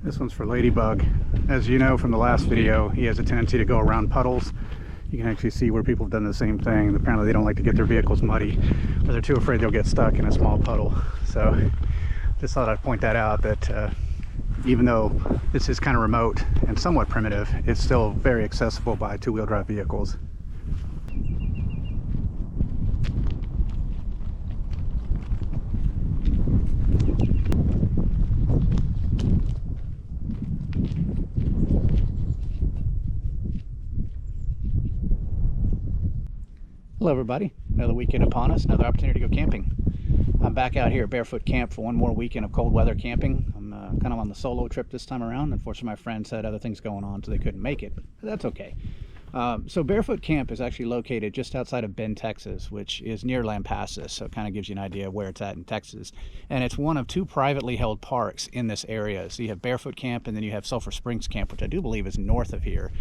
This one's for Ladybug. As you know from the last video, he has a tendency to go around puddles. You can actually see where people have done the same thing. Apparently they don't like to get their vehicles muddy, or they're too afraid they'll get stuck in a small puddle. So just thought I'd point that out, that even though this is kind of remote and somewhat primitive, it's still very accessible by two-wheel drive vehicles. Hello everybody, another weekend upon us, another opportunity to go camping. I'm back out here at Barefoot Camp for one more weekend of cold weather camping. I'm kind of on the solo trip this time around. Unfortunately, my friends had other things going on, so they couldn't make it, but that's okay. So Barefoot Camp is actually located just outside of Bend, Texas, which is near Lampasas, so it kind of gives you an idea of where it's at in Texas. And it's one of two privately held parks in this area. So you have Barefoot Camp, and then you have Sulphur Springs Camp, which I do believe is north of here.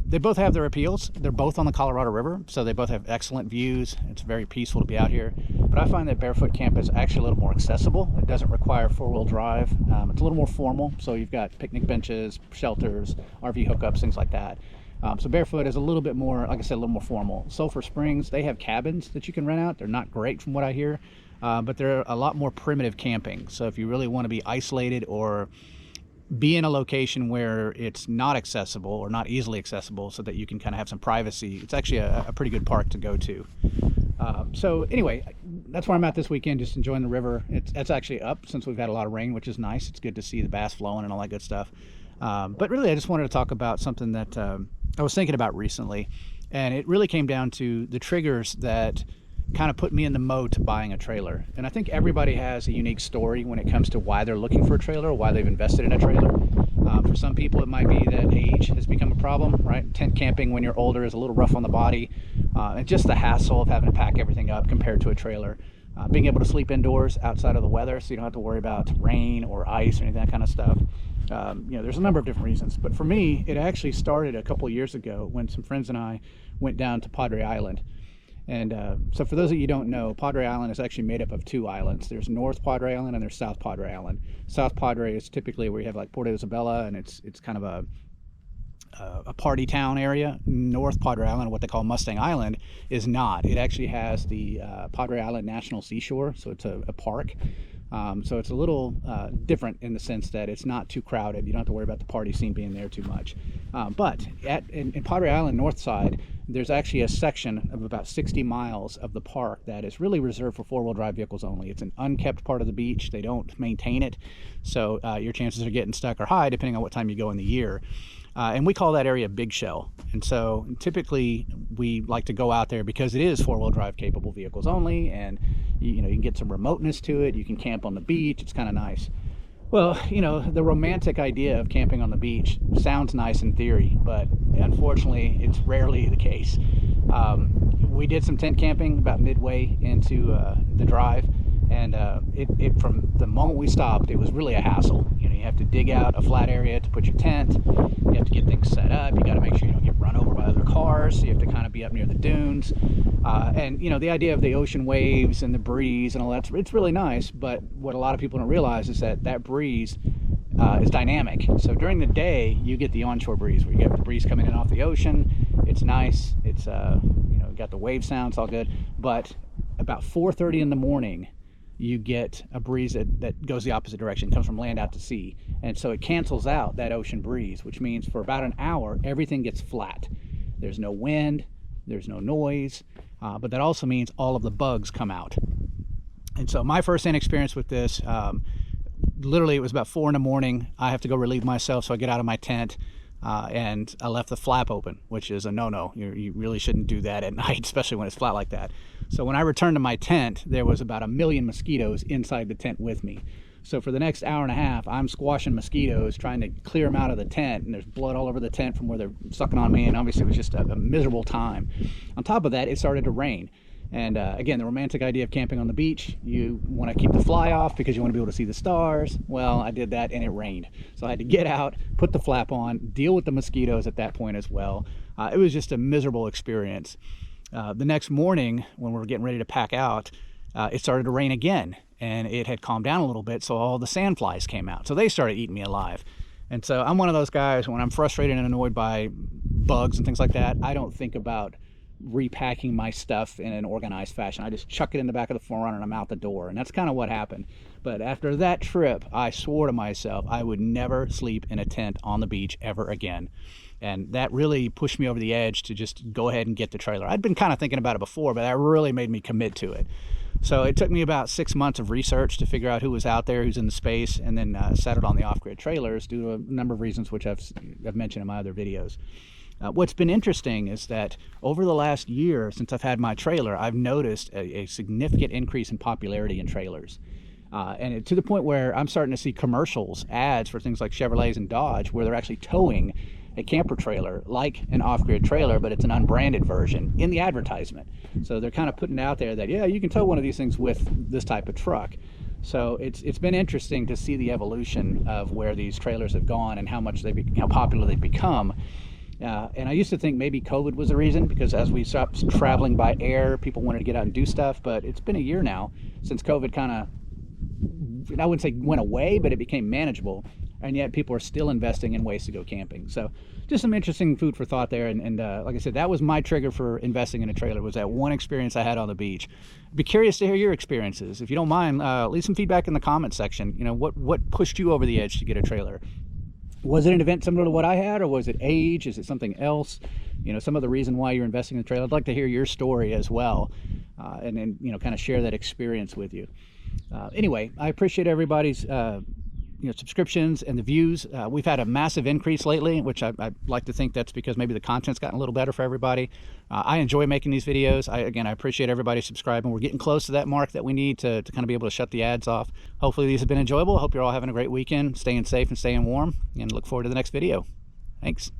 They both have their appeals. They're both on the Colorado River, so they both have excellent views. It's very peaceful to be out here. But I find that Barefoot Camp is actually a little more accessible. It doesn't require four-wheel drive. It's a little more formal, so you've got picnic benches, shelters, RV hookups, things like that. So Barefoot is a little bit more, like I said, a little more formal. Sulphur Springs, they have cabins that you can rent out. They're not great from what I hear, but they're a lot more primitive camping. So if you really want to be isolated or be in a location where it's not accessible or not easily accessible so that you can kind of have some privacy, it's actually a pretty good park to go to. So anyway, that's where I'm at this weekend, just enjoying the river. It's actually up since we've had a lot of rain, which is nice. It's good to see the bass flowing and all that good stuff. But really, I just wanted to talk about something that I was thinking about recently, and it really came down to the triggers that kind of put me in the mode to buying a trailer. And I think everybody has a unique story when it comes to why they're looking for a trailer or why they've invested in a trailer. For some people, it might be that age has become a problem, right? Tent camping when you're older is a little rough on the body, and just the hassle of having to pack everything up compared to a trailer. Being able to sleep indoors outside of the weather, so you don't have to worry about rain or ice or any of that kind of stuff. There's a number of different reasons, but for me, it actually started a couple of years ago when some friends and I went down to Padre Island. And so for those of you who don't know, Padre Island is actually made up of two islands. There's North Padre Island and there's South Padre Island. South Padre is typically where you have like Port Isabella, and it's kind of a party town area. North Padre Island, what they call Mustang Island, is not. It actually has the Padre Island National Seashore, so it's a park. So it's a little different in the sense that it's not too crowded. You don't have to worry about the party scene being there too much. But in Padre Island north side, there's actually a section of about 60 miles of the park that is really reserved for four-wheel drive vehicles only. It's an unkept part of the beach. They don't maintain it, so your chances of getting stuck are high depending on what time you go in the year. And we call that area Big Shell. And so typically we like to go out there because it is four-wheel drive capable vehicles only, and you can get some remoteness to it. You can camp on the beach. It's kind of nice. Well, the romantic idea of camping on the beach sounds nice in theory, but unfortunately it's rarely the case. We did some tent camping about midway into the drive, and from the moment we stopped, it was really a hassle. You have to dig out a flat area to put your tent. You have to get things set up. You got to make sure you don't get run over by other cars. So you have to kind of be up near the dunes. And the idea of the ocean waves and the breeze and all that, it's really nice. But what a lot of people don't realize is that breeze is dynamic. So during the day, you get the onshore breeze where you get the breeze coming in off the ocean. It's nice. It's got the wave sounds, all good. But about 4:30 in the morning, you get a breeze that goes the opposite direction, comes from land out to sea. And so it cancels out that ocean breeze, which means for about an hour, everything gets flat. There's no wind, there's no noise, but that also means all of the bugs come out. And so my first-hand experience with this, literally it was about 4 in the morning. I have to go relieve myself, so I get out of my tent. And I left the flap open, which is a no-no. You really shouldn't do that at night, especially when it's flat like that. So when I returned to my tent, there was about 1 million mosquitoes inside the tent with me. So for the next hour and a half, I'm squashing mosquitoes, trying to clear them out of the tent, and there's blood all over the tent from where they're sucking on me, and obviously it was just a miserable time. On top of that, it started to rain. And again, the romantic idea of camping on the beach, you want to keep the fly off because you want to be able to see the stars. Well, I did that and it rained. So I had to get out, put the flap on, deal with the mosquitoes at that point as well. It was just a miserable experience. The next morning, when we were getting ready to pack out, it started to rain again, and it had calmed down a little bit, so all the sandflies came out. So they started eating me alive. And so I'm one of those guys, when I'm frustrated and annoyed by bugs and things like that, I don't think about repacking my stuff in an organized fashion. I just chuck it in the back of the 4Runner and I'm out the door. And that's kind of what happened. But after that trip, I swore to myself I would never sleep in a tent on the beach ever again. And that really pushed me over the edge to just go ahead and get the trailer. I'd been kind of thinking about it before, but that really made me commit to it. So it took me about 6 months of research to figure out who was out there, who's in the space, and then settled on the off-grid trailers due to a number of reasons which I've mentioned in my other videos. What's been interesting is that over the last year since I've had my trailer, I've noticed a significant increase in popularity in trailers. And to the point where I'm starting to see commercials, ads for things like Chevrolets and Dodge, where they're actually towing a camper trailer like an off-grid trailer, but it's an unbranded version in the advertisement. So they're kind of putting out there that, yeah, you can tow one of these things with this type of truck. So it's been interesting to see the evolution of where these trailers have gone and how popular they've become. And I used to think maybe COVID was the reason, because as we stopped traveling by air, people wanted to get out and do stuff. But it's been a year now since COVID kind of, I wouldn't say went away, but it became manageable. And yet people are still investing in ways to go camping. So just some interesting food for thought there. And like I said, that was my trigger for investing in a trailer, was that one experience I had on the beach. Be curious to hear your experiences. If you don't mind, leave some feedback in the comment section. You know, what pushed you over the edge to get a trailer? Was it an event similar to what I had, or was it age? Is it something else? You know, some of the reason why you're investing in the trailer. I'd like to hear your story as well, and then, you know, kind of share that experience with you. Anyway, I appreciate everybody's subscriptions and the views. We've had a massive increase lately, which I like to think that's because maybe the content's gotten a little better for everybody. I enjoy making these videos. I appreciate everybody subscribing. We're getting close to that mark that we need to kind of be able to shut the ads off. Hopefully these have been enjoyable. I hope you're all having a great weekend, staying safe and staying warm, and look forward to the next video. Thanks.